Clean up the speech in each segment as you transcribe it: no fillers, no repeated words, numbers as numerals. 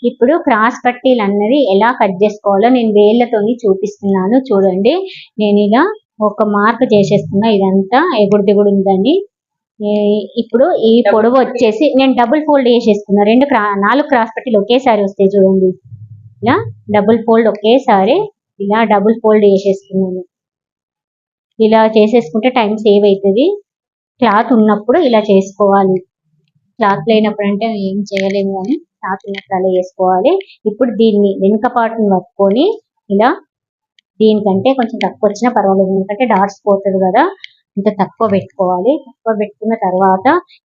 ఇప్పుడు క్రాస్ పట్టీలు అన్నది ఎలా కట్ చేసుకోవాలో నేను వేళ్ళతోని చూపిస్తున్నాను చూడండి. నేను ఇలా ఒక మార్క్ చేసేస్తున్నా, ఇదంతా ఎగుడు దిగుడు ఉందని. ఇప్పుడు ఈ పొడవు వచ్చేసి నేను డబుల్ ఫోల్డ్ చేసేస్తున్నా. 4 క్రాస్ పట్టీలు ఒకేసారి వస్తాయి చూడండి. ఇలా డబుల్ ఫోల్డ్ ఒకేసారి ఇలా డబుల్ ఫోల్డ్ చేసేస్తున్నాను. ఇలా చేసేసుకుంటే టైం సేవ్ అవుతుంది. క్లాత్ ఉన్నప్పుడు ఇలా చేసుకోవాలి. క్లాత్ లేనప్పుడు అంటే ఏం చేయలేము, కానీ క్లాత్ ఉన్నప్పుడు అలా చేసుకోవాలి. ఇప్పుడు దీన్ని వెనుక పాటుని పట్టుకొని ఇలా, దీనికంటే కొంచెం తక్కువ వచ్చినా పర్వాలేదు, ఎందుకంటే డాట్స్ పోతుంది కదా, ఇంత తక్కువ పెట్టుకోవాలి. తక్కువ పెట్టుకున్న తర్వాత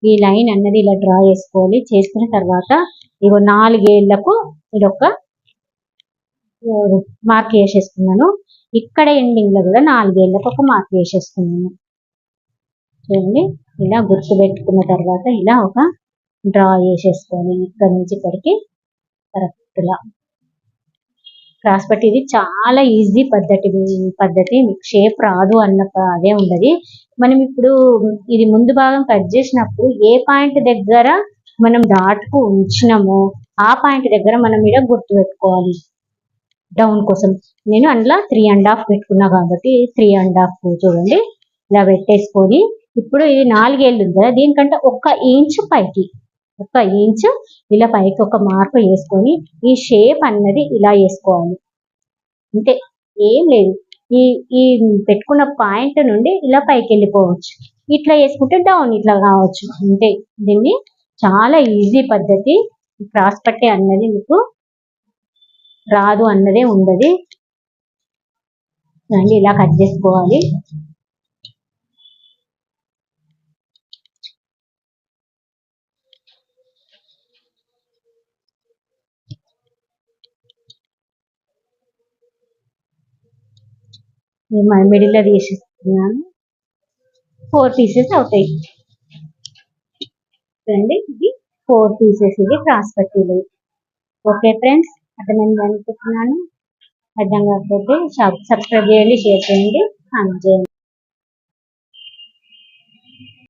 ఈ లైన్ అన్నది ఇలా డ్రా చేసుకోవాలి. చేసుకున్న తర్వాత ఇగో 4 ఏళ్లకు ఇదొక మార్క్ వేసేసుకున్నాను. ఇక్కడ ఎండింగ్ లో కూడా 4 ఏళ్లకు ఒక మార్క్ వేసేసుకున్నాను. చూడండి, ఇలా గుర్తు పెట్టుకున్న తర్వాత ఇలా ఒక డ్రా చేసేసుకోవాలి. ఇక్కడ నుంచి ఇక్కడికి కరెక్ట్ గా క్రాస్ పట్టి. ఇది చాలా ఈజీ పద్ధతి. మీకు షేప్ రాదు అన్న అదే ఉండదు. మనం ఇప్పుడు ఇది ముందు భాగం కట్ చేసినప్పుడు ఏ పాయింట్ దగ్గర మనం డాట్కు ఉంచినామో ఆ పాయింట్ దగ్గర మనం ఇలా గుర్తు పెట్టుకోవాలి. డౌన్ కోసం నేను అందులో 3.5 పెట్టుకున్నా కాబట్టి 3.5 చూడండి ఇలా పెట్టేసుకొని, ఇప్పుడు ఇది 4 ఏళ్ళు ఉంది కదా, దీనికంటే 1 ఇంచు పైకి, 1 ఇంచు ఇలా పైకి ఒక మార్క్ వేసుకొని ఈ షేప్ అన్నది ఇలా వేసుకోవాలి. అంతే, ఏం లేదు. ఈ పెట్టుకున్న పాయింట్ నుండి ఇలా పైకి వెళ్ళిపోవచ్చు. ఇట్లా వేసుకుంటే డౌన్ ఇట్లా కావచ్చు. అంతే, దీన్ని చాలా ఈజీ పద్ధతి. క్రాస్ పట్టీ అన్నది మీకు రాదు అన్నదే ఉండదు. ఇలా కట్ చేసుకోవాలి. మిడిల్ లో తీసేస్తున్నాను. 4 పీసెస్ అవుతాయి. చూడండి, ఇది 4 పీసెస్, ఇది క్రాస్ పట్టీలు. ఓకే ఫ్రెండ్స్, అర్థమైంది అనుకుంటున్నాను. అర్థం కాకపోతే సబ్స్క్రైబ్ చేయండి, షేర్ చేయండి, కామెంట్ చేయండి.